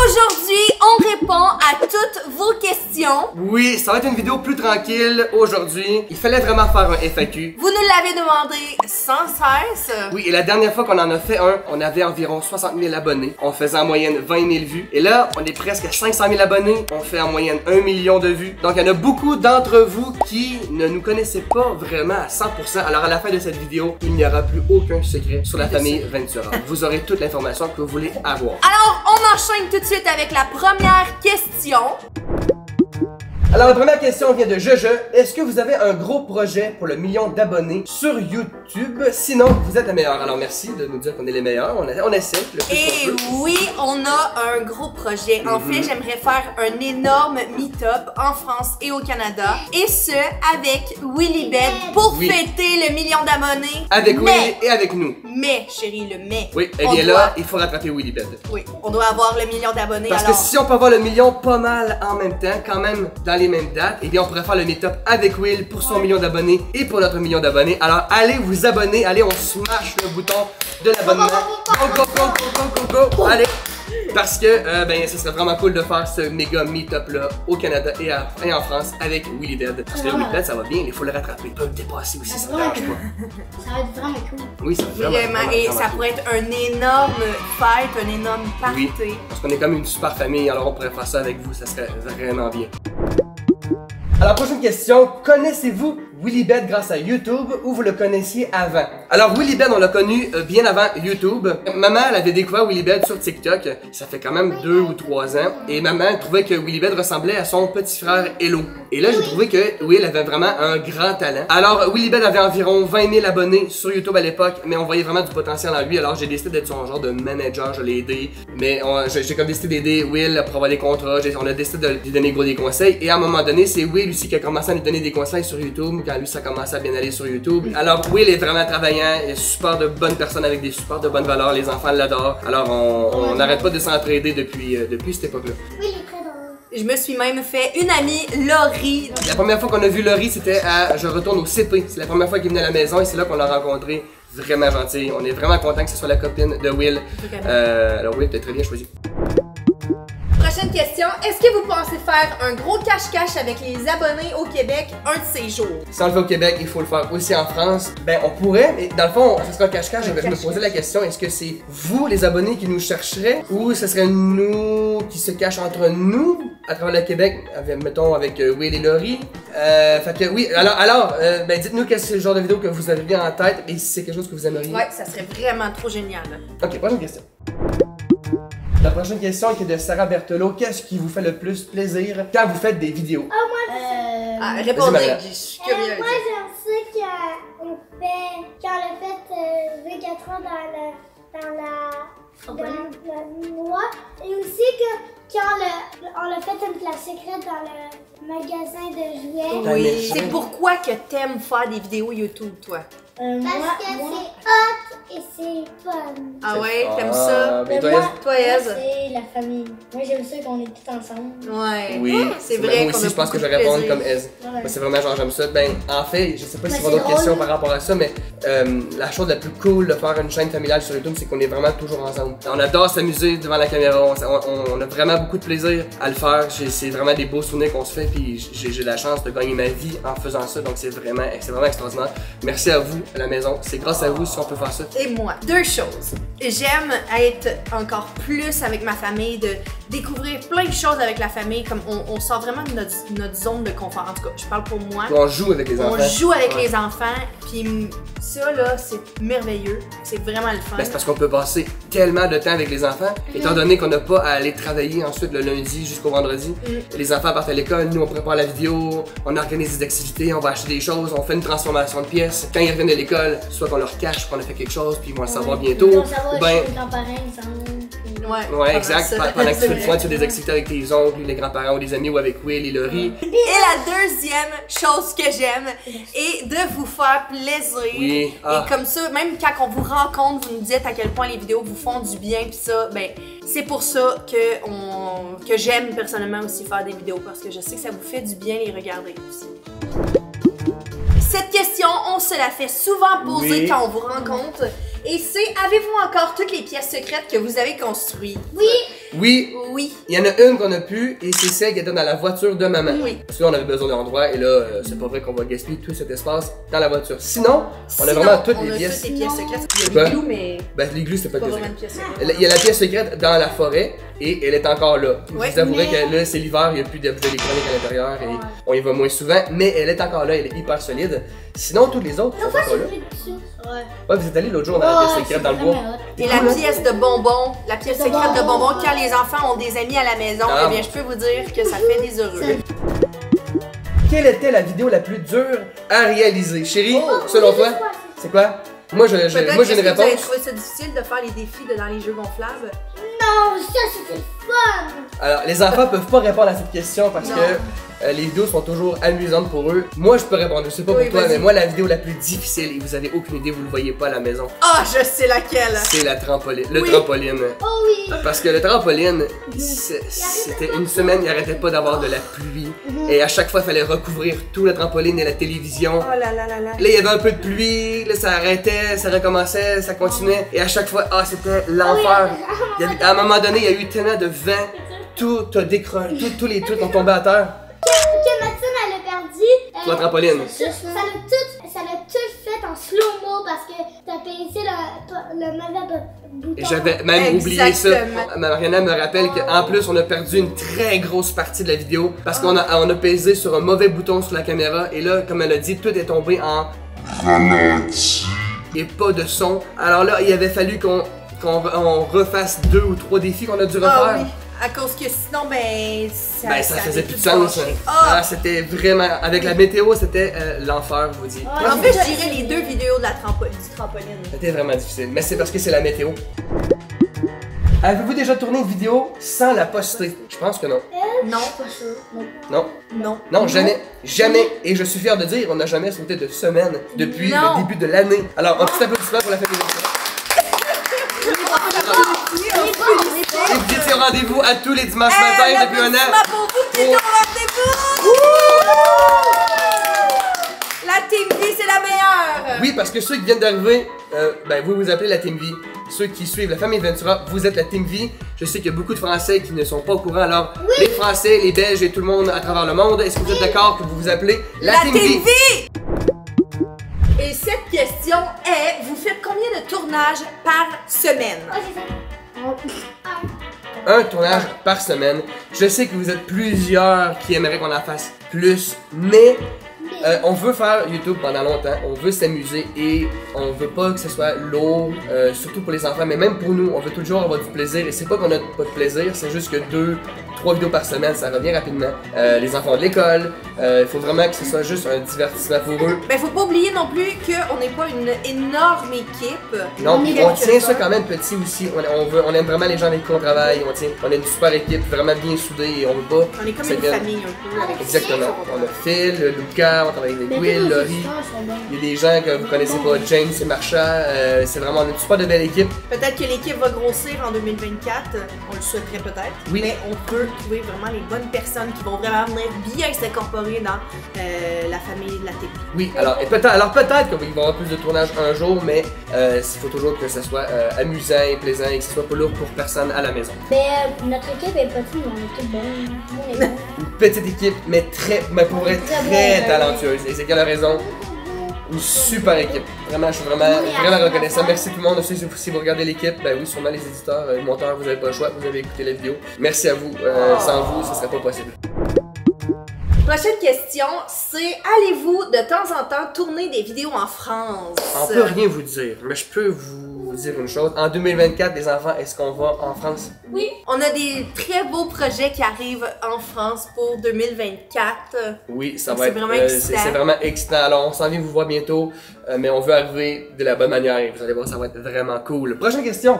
Aujourd'hui, on répond à toutes vos questions. Oui, ça va être une vidéo plus tranquille aujourd'hui. Il fallait vraiment faire un FAQ. Vous nous l'avez demandé sans cesse. Oui, et la dernière fois qu'on en a fait un, on avait environ 60 000 abonnés. On faisait en moyenne 20 000 vues. Et là, on est presque à 500 000 abonnés. On fait en moyenne 1 million de vues. Donc, il y en a beaucoup d'entre vous qui ne nous connaissez pas vraiment à 100%. Alors, à la fin de cette vidéo, il n'y aura plus aucun secret sur la famille Ventura. Vous aurez toute l'information que vous voulez avoir. Alors, on enchaîne tout de suite avec la première question. Alors, la première question vient de Jeje. Est-ce que vous avez un gros projet pour le million d'abonnés sur YouTube? Sinon, vous êtes la meilleure. Alors, merci de nous dire qu'on est les meilleurs. On essaie le plus Et qu'on peut. oui, on a un gros projet. En fait, j'aimerais faire un énorme meet-up en France et au Canada. Et ce, avec Willybed pour fêter le million d'abonnés. Avec Will et avec nous. Mais, chérie, le mais. Oui, et bien là, il faut rattraper Willybed. Oui, on doit avoir le million d'abonnés. Parce alors... que si on peut avoir le million pas mal en même temps, quand même dans les mêmes dates, et bien on pourrait faire le meet-up avec Will pour son million d'abonnés et pour notre million d'abonnés. Alors allez vous abonner, allez on smash le bouton de l'abonnement. Go, go, go, go, go, go, go. Allez! Parce que ben ce serait vraiment cool de faire ce méga meet-up là au Canada et en France avec Willybed. Parce que Willybed ça va bien, il faut le rattraper. Il peut le dépasser aussi, ça ne dérange pas. Ça va être vraiment cool. Oui, ça va Vraiment, et ça pourrait être un énorme fête, un énorme party. Oui, parce qu'on est comme une super famille, alors on pourrait faire ça avec vous, ça serait vraiment bien. Alors, prochaine question, connaissez-vous Willybed grâce à YouTube ou vous le connaissiez avant? Alors, Willybed, on l'a connu bien avant YouTube. Maman, elle avait découvert Willybed sur TikTok, ça fait quand même 2 ou 3 ans, et maman elle trouvait que Willybed ressemblait à son petit frère Hello. Et là, j'ai trouvé que Will avait vraiment un grand talent. Alors, Willybed avait environ 20 000 abonnés sur YouTube à l'époque, mais on voyait vraiment du potentiel en lui, alors j'ai décidé d'être son genre de manager, je l'ai aidé, mais j'ai comme décidé d'aider Will pour avoir des contrats, on a décidé de lui donner gros des conseils, et à un moment donné, c'est Will aussi qui a commencé à nous donner des conseils sur YouTube, quand lui ça a commencé à bien aller sur YouTube. Alors Will est vraiment travaillant, il est super de bonnes personnes avec des super de bonnes valeurs, les enfants l'adorent. Alors on n'arrête pas de s'entraider depuis cette époque-là. Oui, il est très drôle. Je me suis même fait une amie, Laurie. La première fois qu'on a vu Laurie, c'était à Je retourne au CP. C'est la première fois qu'il venait à la maison et c'est là qu'on l'a rencontré. Vraiment gentil. On est vraiment content que ce soit la copine de Will. Alors Will, t'as très bien choisi. Prochaine question, est-ce que vous pensez faire un gros cache-cache avec les abonnés au Québec un de ces jours? Si on le fait au Québec, il faut le faire aussi en France. Ben, on pourrait, mais dans le fond, ce sera un cache-cache. Je me posais la question, est-ce que c'est vous, les abonnés, qui nous chercheraient, ou ce serait nous qui se cachent entre nous, à travers le Québec, mettons avec Will et Laurie? Fait que oui, alors ben, dites-nous quel c'est le genre de vidéo que vous avez bien en tête, et si c'est quelque chose que vous aimeriez. Ouais, ça serait vraiment trop génial. Ok, prochaine question. La prochaine question est de Sarah Berthelot. Qu'est-ce qui vous fait le plus plaisir quand vous faites des vidéos? Répondez, je suis curieuse. Moi, j'aime ça qu'on a fait V4 dans la noix. Et aussi que quand on a fait une place secrète dans le magasin de jouets. Oui. C'est pourquoi que t'aimes faire des vidéos YouTube, toi? Parce que c'est hot et c'est fun. Ah ouais, t'aimes ça? Mais toi, Toi, Ez? C'est la famille. Moi, j'aime ça qu'on est tous ensemble. Ouais. oui, c'est vrai. Moi aussi, je pense que je vais répondre comme Ez. Moi, c'est vraiment genre, j'aime ça. Ben, en fait, je sais pas s'il y aura d'autres questions par rapport à ça, mais la chose la plus cool de faire une chaîne familiale sur YouTube, c'est qu'on est vraiment toujours ensemble. On adore s'amuser devant la caméra. On a vraiment beaucoup de plaisir à le faire. C'est vraiment des beaux souvenirs qu'on se fait, puis j'ai la chance de gagner ma vie en faisant ça, donc c'est vraiment extraordinaire. Merci à vous à la maison. C'est grâce à vous si on peut faire ça. Et moi, deux choses. J'aime être encore plus avec ma famille, de découvrir plein de choses avec la famille, comme on sort vraiment de notre zone de confort. En tout cas, je parle pour moi. On joue avec les enfants. On joue avec les enfants, puis ça là, c'est merveilleux. C'est vraiment le fun. Ben, c'est parce qu'on peut passer tellement de temps avec les enfants, étant donné qu'on n'a pas à aller travailler ensuite le lundi jusqu'au vendredi. Les enfants partent à l'école, nous on prépare la vidéo, on organise des activités, on va acheter des choses, on fait une transformation de pièces. Quand ils reviennent de l'école, soit qu'on leur cache qu'on a fait quelque chose, puis ils vont le savoir bientôt. Ou ben, les grands-parents, ils s'en vont. Ouais, exact. Pendant que tu fais le fun, tu fais des activités avec tes oncles, les grands-parents ou des amis ou avec Will et Laurie. Et la deuxième chose que j'aime est de vous faire plaisir. Oui. Et comme ça, même quand on vous rencontre, vous nous dites à quel point les vidéos vous font du bien, pis ça, ben, c'est pour ça que j'aime personnellement aussi faire des vidéos, parce que je sais que ça vous fait du bien les regarder aussi. Cette question, on se la fait souvent poser quand on vous rencontre. Et c'est, avez-vous encore toutes les pièces secrètes que vous avez construites? Oui, Oui. Oui. Il y en a une qu'on a pu et c'est celle qui était dans la voiture de maman. Oui. Parce que là, on avait besoin d'endroit et là, c'est pas vrai qu'on va gaspiller tout cet espace dans la voiture. Sinon, on a vraiment toutes les pièces. Toutes les pièces secrètes. C'est Il y quoi? a l'igloo, mais Ben, l'igloo, c'est pas pas des vraiment une secrets. pièce secrète. Il y a la pièce secrète dans la forêt et elle est encore là. Ouais, je vous avouerai mais- que là, c'est l'hiver, il n'y a plus d'électronique à l'intérieur et on y va moins souvent, mais elle est encore là, elle est hyper solide. Sinon, toutes les autres sont Pourquoi encore là. tu fais dessus? Ouais. Ouais, vous êtes allé l'autre jour dans la pièce secrète dans le bois. Et la pièce de bonbons, la pièce secrète de bonbons, quand les enfants ont des amis à la maison, Ah. eh bien, je peux vous dire que ça fait des heureux. Quelle était la vidéo la plus dure à réaliser? Chérie, selon toi, c'est quoi? Moi, j'ai Peut-être une que vous avez réponse. trouvé ça difficile de faire les défis dans les jeux gonflables. Non, ça c'était fun! Alors, les enfants peuvent pas répondre à cette question parce Non. que les vidéos sont toujours amusantes pour eux. Moi, je peux répondre, je sais pas Oui, pour toi, vas-y. mais moi, la vidéo la plus difficile, et vous avez aucune idée, vous le voyez pas à la maison, Ah, je sais laquelle! c'est la trampoline. Le Oui. trampoline. Oh oui! Parce que le trampoline, c'était une semaine, il arrêtait pas d'avoir de la pluie. Et à chaque fois, il fallait recouvrir tout le trampoline et la télévision. Oh là là là là. Là, il y avait un peu de pluie, là, ça arrêtait, ça recommençait, ça continuait. Et à chaque fois, c'était l'enfer. À un moment donné, il y a eu tellement de vent, tout a décroché, tous les trucs ont tombé à terre. Que Maxime elle a perdu. Sur la trampoline. Ça l'a tout fait en slow-mo parce que t'as pincé le mauvais bouton. Et j'avais même oublié ça. Exactement. Mariana me rappelle qu'en plus, on a perdu une très grosse partie de la vidéo parce qu'on a pesé sur un mauvais bouton sur la caméra. Et là, comme elle a dit, tout est tombé en ralenti et pas de son. Alors là, il avait fallu qu'on refasse 2 ou 3 défis qu'on a dû refaire. Ah oui, à cause que sinon, ben, Ça faisait avait plus de sens. fâché. Ah, c'était vraiment. Avec la météo, c'était l'enfer, je vous dis. Ah, Moi, En fait, je dirais les 2 vidéos de du trampoline. C'était vraiment difficile. Mais c'est parce que c'est la météo. Avez-vous déjà tourné une vidéo sans la poster? Je pense que non. Non, Pas sûr. Non. Non. non. Non, jamais. Jamais. Et je suis fier de dire, on n'a jamais sauté de semaine depuis Non. le début de l'année. Alors, un petit applaudissement pour la famille. Et vous étiez au rendez-vous à tous les dimanches matins depuis un an. Pour vous qui êtes au rendez-vous! La Team V, c'est la meilleure! Oui, parce que ceux qui viennent d'arriver, ben vous vous appelez la Team V. Ceux qui suivent la famille Ventura, vous êtes la Team V. Je sais qu'il y a beaucoup de Français qui ne sont pas au courant. Alors, les Français, les Belges et tout le monde à travers le monde, est-ce que vous êtes d'accord que vous vous appelez la Team V? Et cette question est, vous faites combien de tournages par semaine? Ah, j'ai fait. Un tournage par semaine. Je sais que vous êtes plusieurs qui aimeraient qu'on en fasse plus, mais on veut faire YouTube pendant longtemps, on veut s'amuser et on veut pas que ce soit lourd, surtout pour les enfants, mais même pour nous, on veut toujours avoir du plaisir et c'est pas qu'on a pas de plaisir, c'est juste que 2-3 vidéos par semaine, ça revient rapidement. Les enfants de l'école, il faut vraiment que ce soit juste un divertissement pour eux. Ben, faut pas oublier non plus qu'on n'est pas une énorme équipe. Non, puis on tient ça quelques-uns. quand même petit aussi. On aime vraiment les gens avec qui on travaille. On est une super équipe, vraiment bien soudée et on veut pas. On est comme ça une devienne- famille un peu. avec Exactement. On a Phil, Lucas, on travaille avec Mais Will, tous nos Laurie. histoires sont bonnes. Il y a des gens que vous connaissez pas, James et Marchand. C'est vraiment une super de belle équipe. Peut-être que l'équipe va grossir en 2024, on le souhaiterait peut-être. Oui. Mais on peut trouver vraiment les bonnes personnes qui vont vraiment venir bien s'incorporer dans la famille de la TV. Oui, alors peut-être qu'il va y avoir plus de tournage un jour, mais il faut toujours que ce soit amusant et plaisant et que ce soit pas lourd pour personne à la maison. Mais notre équipe est petite, mais on est tous bons. Tout le monde est bon. Une petite équipe, mais pour être très talentueuse. Et c'est quelle raison? Une super équipe. Vraiment, je suis vraiment reconnaissant. Merci tout le monde. Si vous regardez l'équipe, ben oui, sûrement les éditeurs, les monteurs, vous n'avez pas le choix, vous avez écouté la vidéo. Merci à vous. Sans vous, ce serait pas possible. Prochaine question, c'est allez-vous de temps en temps tourner des vidéos en France? On peut rien vous dire, mais je peux vous dire une chose. En 2024, les enfants, est-ce qu'on va en France? Oui, on a des très beaux projets qui arrivent en France pour 2024. Oui, ça Donc, va c'est être vraiment excitant. c'est vraiment excitant. Alors, on s'en vient vous voir bientôt, mais on veut arriver de la bonne manière. Vous allez voir, ça va être vraiment cool. Prochaine question.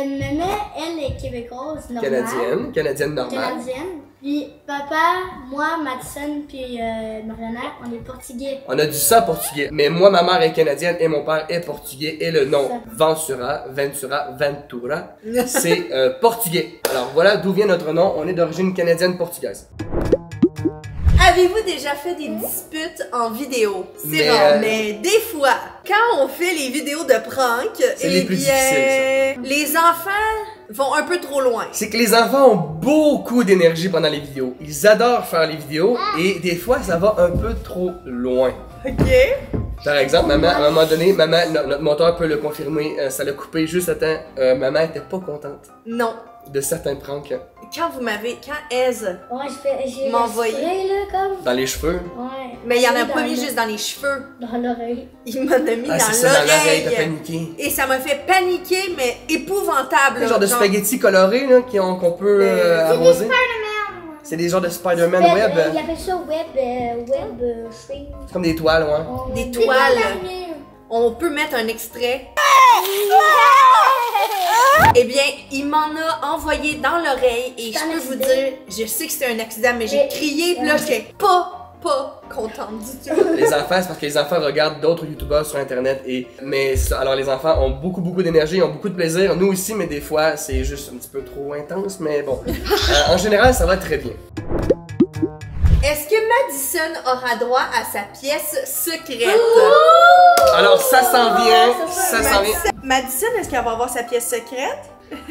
Maman, elle est québécoise, normale. Canadienne normale. Canadienne. Puis papa, moi, Madison, puis Mariana, on est portugais. On a du sang portugais, mais moi, ma mère est canadienne et mon père est portugais et le nom Ventura, c'est portugais. Alors voilà d'où vient notre nom. On est d'origine canadienne-portugaise. Avez-vous déjà fait des disputes en vidéo? C'est Mais, rare, mais des fois, quand on fait les vidéos de prank, c'est les plus difficiles, les enfants vont un peu trop loin. C'est que les enfants ont beaucoup d'énergie pendant les vidéos. Ils adorent faire les vidéos et des fois, ça va un peu trop loin. Ok. Par exemple, maman, à un moment donné, notre monteur peut le confirmer, ça l'a coupé juste à temps. Maman était pas contente Non. de certains pranks Quand Aise Ouais, j'ai M'a envoyé. spray, là, comme. dans les cheveux. Ouais. Mais il en a Dans pas mis le- juste dans les cheveux. Dans l'oreille. Il m'en a mis Ah, dans c'est ça, dans l'oreille, t'as l'oreille. paniqué. Et ça m'a fait paniquer, mais épouvantable. Un genre de spaghettis colorés là, qu'on peut arroser. C'est des genres de Spider-Man web. Il appelle ça string. C'est comme des toiles, ouais. Des toiles. On peut mettre un extrait. Eh bien, il m'en a envoyé dans l'oreille et je C'est un peux vous accident. dire, je sais que c'était un accident, mais j'ai Mais- crié, puis là, j'étais pas contente du tout. Les enfants, c'est parce que les enfants regardent d'autres youtubeurs sur internet mais c'est ça. Alors les enfants ont beaucoup d'énergie, ont beaucoup de plaisir, nous aussi, mais des fois c'est juste un petit peu trop intense, mais bon. En général, ça va très bien. Est-ce que Madison aura droit à sa pièce secrète? Alors ça s'en vient, ça s'en vient. Madison, est-ce qu'elle va avoir sa pièce secrète?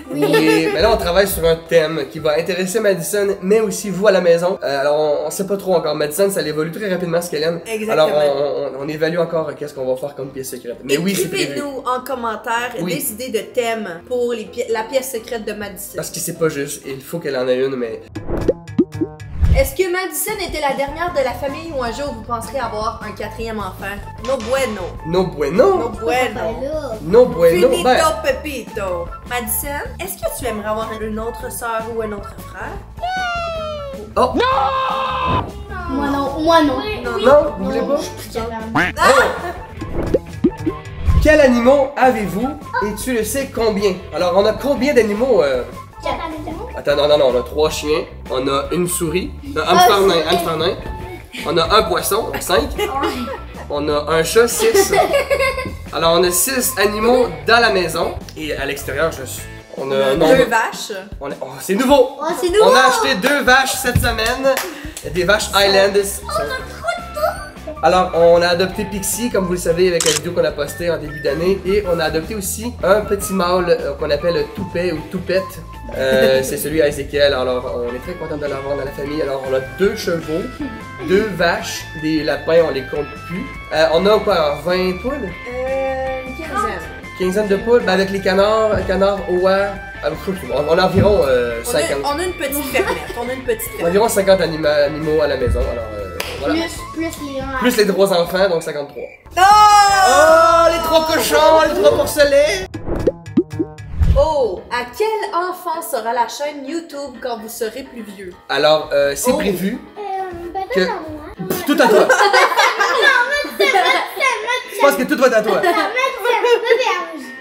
Oui, mais là on travaille sur un thème qui va intéresser Madison, mais aussi vous à la maison. Alors on sait pas trop encore. Madison, ça évolue très rapidement ce qu'elle aime. Exactement. Alors on évalue encore qu'est-ce qu'on va faire comme pièce secrète. Mais oui, c'est prévu. Écrivez-nous en commentaire Oui. des idées de thèmes pour la pièce secrète de Madison. Parce que c'est pas juste, il faut qu'elle en ait une, mais... Est-ce que Madison était la dernière de la famille ou un jour vous penserez avoir un 4e enfant? No bueno. No bueno. No bueno. No bueno. Finito Ben, Pepito. Madison, est-ce que tu aimerais avoir une autre sœur ou un autre frère? oh, Moi non. Moi non. non, vous voulez pas? Je suis plus capable. Oh! Quels animaux avez-vous et tu le sais combien? Alors, on a combien d'animaux? Attends, non, on a 3 chiens, on a une souris, un hamster nain, on a un poisson, 5, on a un chat, 6. Alors, on a 6 animaux dans la maison et à l'extérieur, on a un nombre. 2 vaches. C'est nouveau! Oh, c'est nouveau! On a acheté 2 vaches cette semaine, des vaches Highlands. Alors, on a adopté Pixie, comme vous le savez, avec la vidéo qu'on a postée en début d'année. Et on a adopté aussi un petit mâle qu'on appelle Toupet ou Toupette. C'est celui à Ezekiel. Alors, on est très content de l'avoir dans la famille. Alors, on a 2 chevaux, 2 vaches, des lapins, on les compte plus. On a quoi, 20 poules? Une quinzaine. Quinzaine de poules, ben avec les canards, oies. On a environ 50. On a une petite fermette. Environ 50 animaux à la maison. Alors, voilà. Plus les gens. Plus les 3 enfants, donc 53. Oh! Oh, les 3 cochons, les 3 porcelets! Oh! À quel enfant sera la chaîne YouTube quand vous serez plus vieux? Alors, c'est Oh. prévu. Peut-être Que- à moi. Tout à toi. Je pense que tout va être à toi.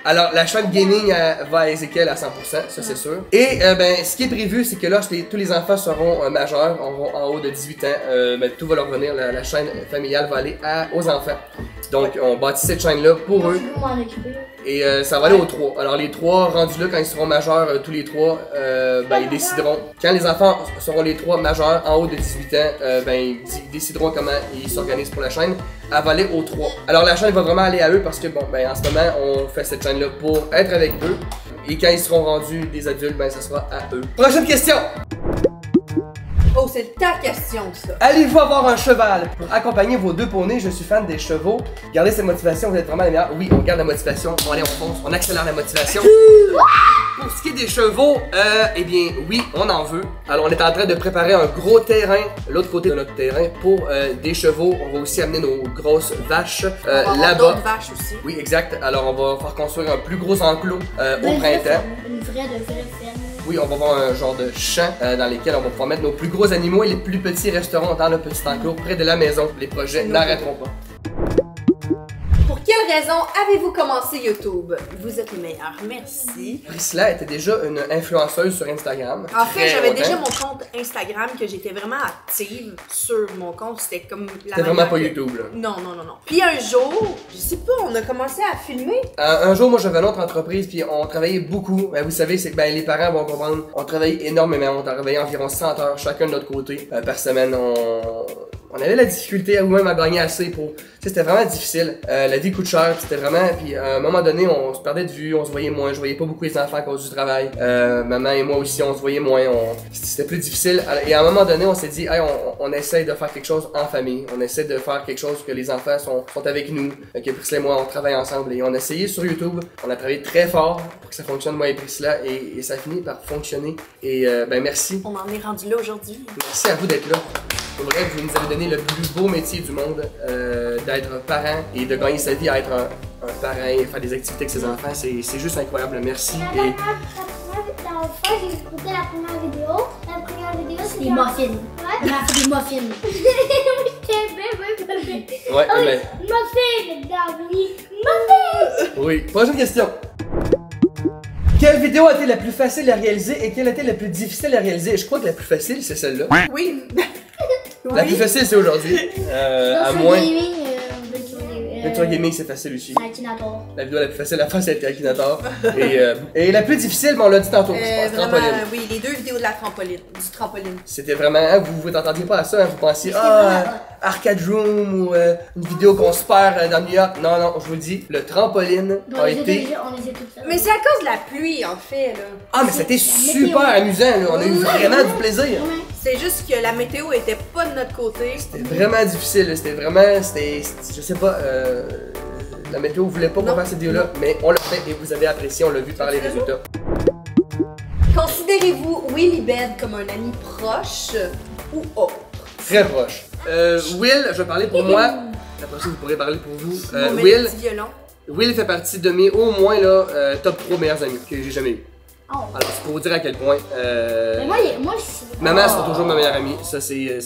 Alors, la chaîne gaming va à Ezekiel à 100%, ça c'est sûr. Et ben, ce qui est prévu, c'est que lorsque tous les enfants seront majeurs, on en haut de 18 ans, ben, tout va leur revenir, la chaîne familiale va aller aux enfants. Donc, on bâtit cette chaîne-là pour eux. Je peux m'en occuper. Et ça va aller aux 3. Alors les 3 rendus là, quand ils seront majeurs, tous les 3, ben, ils décideront. Quand les enfants seront les 3 majeurs, en haut de 18 ans, ben, ils décideront comment ils s'organisent pour la chaîne. Elle va aller aux 3. Alors la chaîne va vraiment aller à eux parce que bon, ben, en ce moment, on fait cette chaîne là pour être avec eux. Et quand ils seront rendus des adultes, ben, ça sera à eux. Prochaine question! Oh, c'est ta question, ça. Allez-vous avoir un cheval pour accompagner vos 2 poneys? Je suis fan des chevaux. Gardez cette motivation, vous êtes vraiment les meilleurs. Oui, on garde la motivation. Bon, allez, on fonce, on accélère la motivation. Pour ce qui est des chevaux, eh bien, oui, on en veut. Alors, on est en train de préparer un gros terrain, l'autre côté de notre terrain, pour des chevaux. On va aussi amener nos grosses vaches On va avoir là-bas. d'autres vaches aussi. Oui, exact. Alors, on va faire construire un plus gros enclos au printemps. Une vraie ferme. Oui, on va avoir un genre de champ dans lesquels on va pouvoir mettre nos plus gros animaux et les plus petits resteront dans le petit enclos près de la maison. Les projets n'arrêteront pas. Pour quelle quelle raison avez-vous commencé YouTube? Vous êtes les meilleurs, merci. Priscilla était déjà une influenceuse sur Instagram. En fait, Très j'avais longtemps. déjà mon compte Instagram que j'étais vraiment active sur mon compte. C'était comme la C'était vraiment manière pas que- YouTube, là. Non. Puis un jour, je sais pas, on a commencé à filmer. Un jour, moi, j'avais une autre entreprise, puis on travaillait beaucoup. Ben, vous savez, c'est que les parents vont comprendre. On travaillait énormément. On travaillait environ 100 heures chacun de notre côté par semaine. On avait la difficulté à nous-mêmes à gagner assez pour... Tu sais, c'était vraiment difficile. La vie coûte cher, puis c'était vraiment... Puis à un moment donné, on se perdait de vue, on se voyait moins. Je voyais pas beaucoup les enfants à cause du travail. Maman et moi aussi, on se voyait moins. C'était plus difficile. Et à un moment donné, on s'est dit, hey, on essaye de faire quelque chose en famille. On essaie de faire quelque chose que les enfants sont avec nous. Que Priscilla et moi, on travaille ensemble. Et on a essayé sur YouTube. On a travaillé très fort pour que ça fonctionne, moi et Priscilla. Et ça a fini par fonctionner. Et merci. On en est rendu là aujourd'hui. Merci à vous d'être là. Pour vrai, vous nous avez donné le plus beau métier du monde, d'être parent et de gagner sa vie à être un parent et faire des activités avec ses enfants. C'est juste incroyable. Merci. La Et première fois, j'ai écouté la première vidéo. La première vidéo, c'était Des muffins. Ouais. On a fait des muffins. ouais, Ah oui, mais muffin, David. Muffin. oui. Prochaine question. Quelle vidéo a été la plus facile à réaliser et quelle a été la plus difficile à réaliser? Je crois que la plus facile, c'est celle-là. Oui. La plus facile, c'est aujourd'hui. À moins. Virtual Gaming, c'est facile aussi. Akinator. La vidéo la plus facile à faire, c'était Akinator. Et la plus difficile, mais on l'a dit tantôt, je pense, Vraiment, trampoline. oui, les deux vidéos de la trampoline, du trampoline. C'était vraiment, vous n'entendiez pas à ça, vous pensiez, Arcade Room ou une vidéo qu'on se perd dans New York. Non, non, je vous le dis, le trampoline a été... On les a toutes faites. Mais c'est à cause de la pluie, en fait, là. Ah, mais c'était super amusant, là. On a eu vraiment du plaisir. C'est juste que la météo était pas de notre côté. C'était vraiment difficile, là. C'était vraiment, je sais pas, la météo voulait pas qu'on fasse cette vidéo-là, mais on l'a fait et vous avez apprécié, on l'a vu par les résultats. Considérez-vous Willibed comme un ami proche ou autre? Très proche. Will, je vais parler pour moi. Après ça, vous pourrez parler pour vous. Mon Will, petit violon. Will fait partie de mes, au moins, là, top 3 meilleurs amis que j'ai jamais eu. Oh. Alors, c'est pour vous dire à quel point. Mais moi, c'est. Maman sera toujours ma meilleure amie. Ça, c'est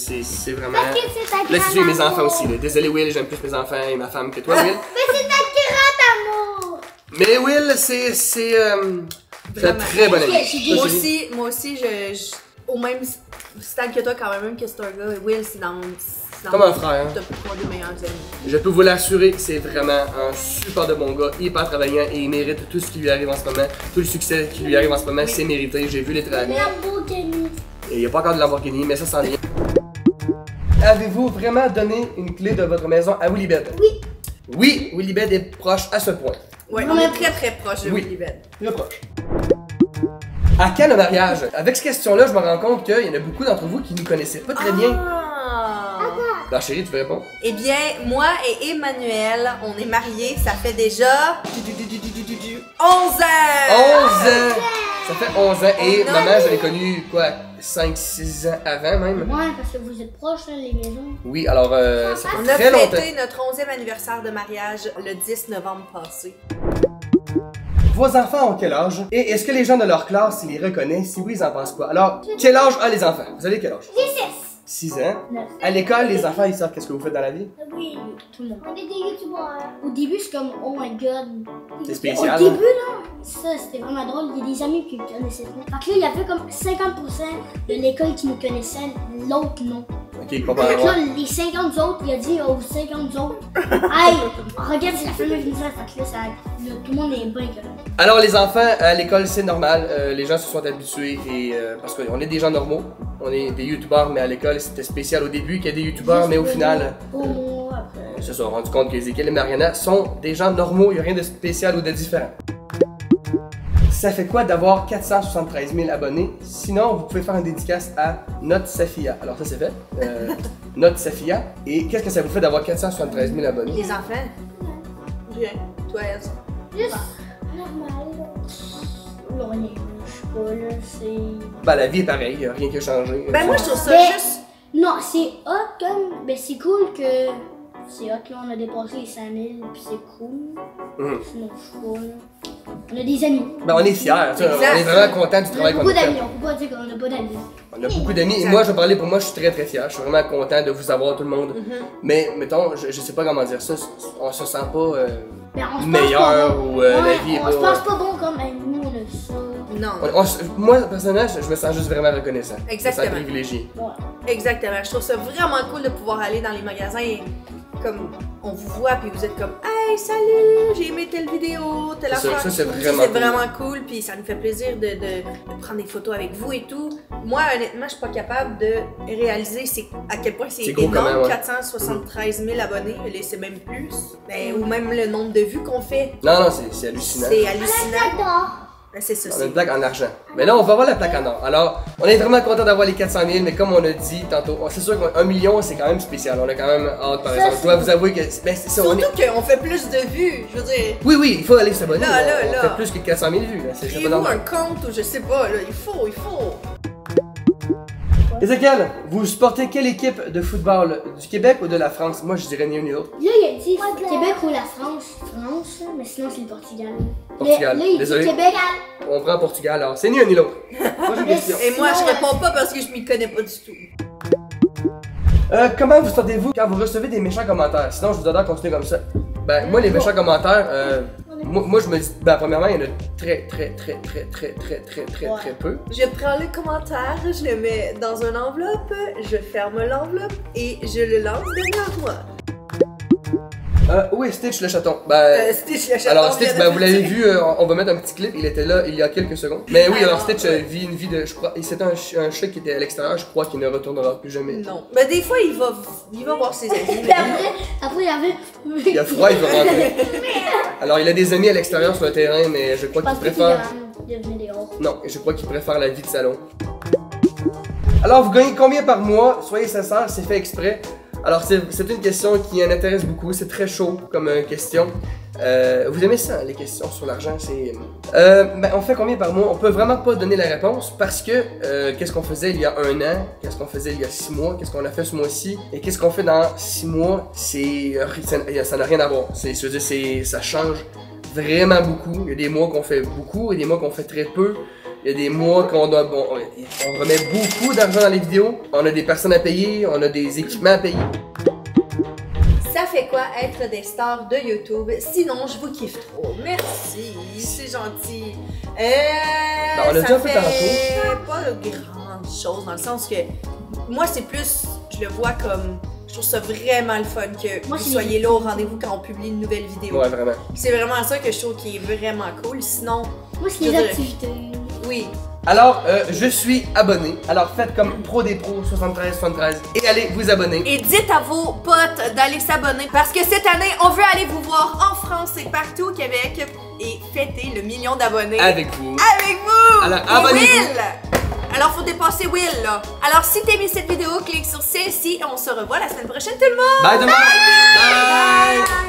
vraiment. Parce que c'est ta Là, grande si j'ai mes enfants amour. aussi. Là. Désolé, Will, j'aime plus mes enfants et ma femme que toi, Will. Mais c'est ta grande amour. Mais Will, c'est un Vraiment. très bon ami. Moi aussi, au même stade que toi, quand même que c'est un gars, Will, c'est dans Comme un frère, hein. top 3 des meilleurs amis. Je peux vous l'assurer, c'est vraiment un super de bon gars, hyper travaillant et il mérite tout ce qui lui arrive en ce moment. Tout le succès qui lui arrive en ce moment, c'est mérité. J'ai vu les travaux. Lamborghini. Et il n'y a pas encore de Lamborghini, mais ça s'en vient. Avez-vous vraiment donné une clé de votre maison à Willibed? Oui. Oui, Willibed est proche à ce point. Ouais, on est très très proche de Oui. Willibed. Très proche. À quand le mariage? Avec cette question-là, je me rends compte qu'il y en a beaucoup d'entre vous qui ne connaissaient pas très bien. Alors chérie, tu veux répondre? Eh bien, moi et Emmanuel, on est mariés, ça fait déjà 11 ans! 11 ans! Ça fait 11 ans et On a- maman, je l'ai connue, quoi, 5-6 ans avant même? Ouais, parce que vous êtes proches, là, les maisons. Oui, alors ça On fait a très longtemps. fêté notre 11e anniversaire de mariage le 10 novembre passé. Vos enfants ont quel âge? Et est-ce que les gens de leur classe, ils les reconnaissent? Si oui, ils en pensent quoi? Alors, quel âge ont les enfants? Vous avez quel âge? J'ai 6. 6 ans. 9. À l'école, les enfants, ils savent qu'est-ce que vous faites dans la vie? Oui. Tout le monde. On est des youtubeurs. Au début, c'est comme, oh my god. C'est Au spécial. début, là, ça, c'était vraiment drôle. Il y a des amis qui me connaissaient pas. Fait que là, il y avait comme 50% de l'école qui nous connaissait, l'autre non. Ok, comprends. Fait que là, les 50 autres, il a dit aux 50 autres, hey, regarde, c'est la fameuse finissante. Fait que là, là, tout le monde est bien correct. Alors, les enfants, à l'école, c'est normal. Les gens se sont habitués et parce qu'on est des gens normaux. On est des youtubeurs, mais à l'école, c'était spécial au début qu'il y a des youtubeurs, mais au final, Au mois après. ils se sont rendus compte que Ezekiel et Mariana sont des gens normaux. Il n'y a rien de spécial ou de différent. Ça fait quoi d'avoir 473 000 abonnés? Sinon, vous pouvez faire une dédicace à Note Safia. Alors ça, c'est fait. Note Safia. Et qu'est-ce que ça vous fait d'avoir 473 000 abonnés? Les enfants? Rien. Toi, Elsa? Juste normal. Là, on est, je sais pas, là, c'est. Ben, la vie est pareille, il n'y a rien qui a changé. Ben moi, je trouve ça Mais- juste... Non, c'est hot comme. Ben, c'est cool que c'est hot, là, on a dépassé les 5000, puis c'est cool. Sinon, je sais pas, là. On a des amis. Ben, on est fiers, tu sais, on est vraiment content du On a travail qu'on beaucoup a fait. d'amis, on peut pas dire qu'on a pas d'amis. On a beaucoup d'amis. Et moi, je vais parler pour moi, je suis très fier. Je suis vraiment content de vous avoir, tout le monde. Mais, mettons, je sais pas comment dire ça, on se sent pas Mais on se pense meilleur pas bon. ou la vie est On pas. se pense pas bon comme nous, on a ça. Non. Moi, personnellement, je me sens juste vraiment reconnaissant. Exactement. Je me sens privilégié. Ouais. Exactement. Je trouve ça vraiment cool de pouvoir aller dans les magasins et comme on vous voit puis vous êtes comme hey salut, j'ai aimé telle vidéo, telle C'est ça, affaire. ça, c'est C'est vraiment vraiment cool puis ça nous fait plaisir de prendre des photos avec vous et tout. Moi honnêtement je suis pas capable de réaliser à quel point c'est C'est gros énorme, quand même, ouais. 473 000 abonnés, c'est même plus, ou même le nombre de vues qu'on fait. Non, non, c'est hallucinant. C'est hallucinant. J'adore. C'est ça. On a une plaque en argent. Mais là, on va avoir la plaque en or. Alors, on est vraiment content d'avoir les 400 000, mais comme on a dit tantôt, c'est sûr qu'un million, c'est quand même spécial. On a quand même hâte, par exemple. Je dois vous avouer que. Ben, c'est ça, on est... Surtout qu'on fait plus de vues, je veux dire. Oui, oui, il faut aller s'abonner. Là, On là. fait plus que 400 000 vues. C'est pas Créez-vous normal. un compte ou je sais pas, là, il faut. Ezekiel, vous supportez quelle équipe de football? Du Québec ou de la France? Moi, je dirais ni un ni l'autre. Là, il a dit Québec ou la France. France, mais sinon c'est le Portugal. Portugal, Là, il dit désolé. Québec. On prend Portugal, alors c'est ni un ni l'autre. Moi, j'ai une question. Et moi, je Sinon, réponds pas parce que je m'y connais pas du tout. Comment vous sentez-vous quand vous recevez des méchants commentaires? Sinon, je vous adore continuer comme ça. Ben, moi, les méchants commentaires, moi, je me dis, ben, premièrement, il y en a très peu. Je prends le commentaire, je le mets dans une enveloppe, je ferme l'enveloppe et je le lance derrière moi. Où est Stitch le chaton? Ben, Stitch le chaton. alors Stitch, vient de ben, vous l'avez partir. vu, on va mettre un petit clip, il était là il y a quelques secondes. Mais oui, alors Alors, Stitch vit une vie de, je crois, c'était un chat qui était à l'extérieur, je crois qu'il ne retournera plus jamais. Non. Ben, des fois, il va voir ses amis. Puis après, il y avait. Il a froid, il veut rentrer. Alors il a des amis à l'extérieur sur le terrain, mais je crois qu'il préfère... Il venait dehors. Non, je crois qu'il préfère la vie de salon. Alors, vous gagnez combien par mois? Soyez sincères, c'est fait exprès. Alors, c'est une question qui en intéresse beaucoup. C'est très chaud comme question. Vous aimez ça, les questions sur l'argent? C'est. Ben, on fait combien par mois? On peut vraiment pas donner la réponse parce que qu'est-ce qu'on faisait il y a un an? Qu'est-ce qu'on faisait il y a 6 mois? Qu'est-ce qu'on a fait ce mois-ci? Et qu'est-ce qu'on fait dans 6 mois? Ça n'a rien à voir. Je veux dire, ça change vraiment beaucoup. Il y a des mois qu'on fait beaucoup et des mois qu'on fait très peu. Il y a des mois qu'on doit, on remet beaucoup d'argent dans les vidéos. On a des personnes à payer, on a des équipements à payer. Ça fait quoi être des stars de YouTube? Sinon, je vous kiffe trop. Merci, c'est gentil. Ben, on l'a dit un peu tantôt. Pas grand chose dans le sens que moi, c'est plus, je le vois comme. Je trouve ça vraiment le fun que Moi, vous c'est soyez là au rendez-vous quand on publie une nouvelle vidéo. Ouais, vraiment. C'est vraiment ça que je trouve qui est vraiment cool. Sinon, Moi, c'est Je les dirais- activités. oui. Alors, je suis abonné. Alors, faites comme Pro des Pros 73 et allez vous abonner. Et dites à vos potes d'aller s'abonner parce que cette année, on veut aller vous voir en France et partout au Québec et fêter le million d'abonnés Avec vous. avec vous! Alors, Et abonnez-vous. Will! Alors, faut dépasser Will, là. Alors, si t'as aimé cette vidéo, clique sur celle-ci et on se revoit la semaine prochaine, tout le monde! Bye demain. Bye. Bye.